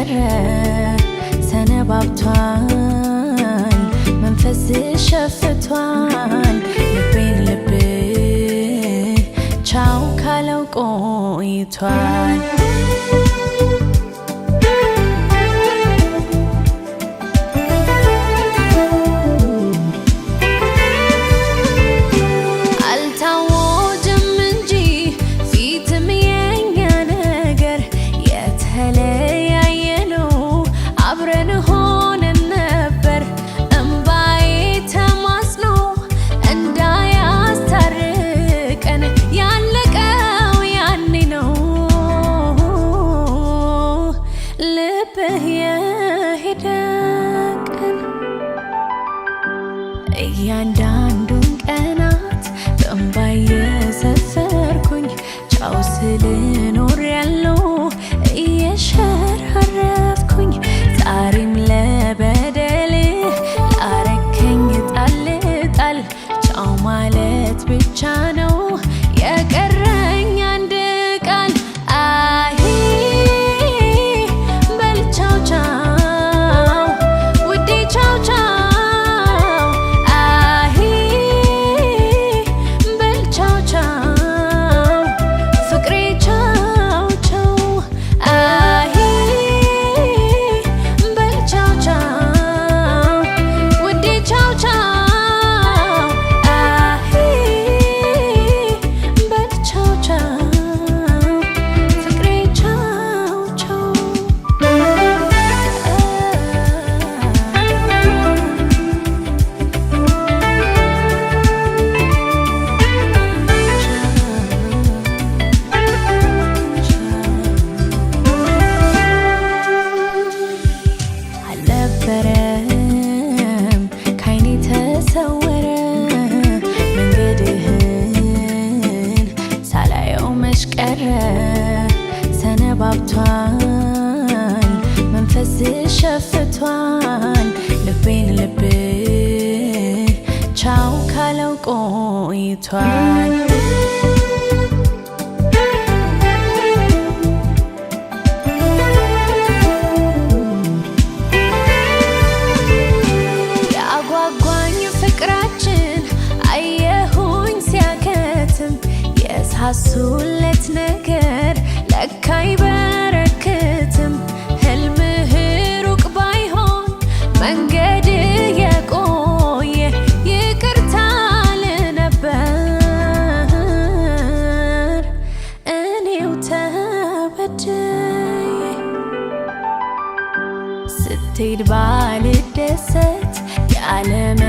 ቀረ ሰነባብቷል መንፈስ ሸፍቷል ልቤ ቻው ካለው ቆይቷል እያንዳንዱን ቀናት በእንባ እየሰፈርኩኝ ቻው ስል ኖሬያለሁ እየሸራረፍኩኝ ዛሬም ለበደል ላረከኝ ጣል ጣል ቻው ማለት ብቻ ነው የቀረኝ አንድ ቃል አይ በል ቻው ቻው ውዴ ቻው ቻው ካይኔ ተሰወረ መንገድህን ሳላየው መሽቀረ ሰነባብቷል መንፈስ ሸፍቷል ልቤ ቻው ካለው ቆይቷል የሳሱለት ነገር ለካ አይበረክትም ህልምህ ሩቅ ባይሆን መንገድ የቆየ ይቅርታ ልነበር እኔው ተበድዬ ስትሄድ ባልደሰት ያለመ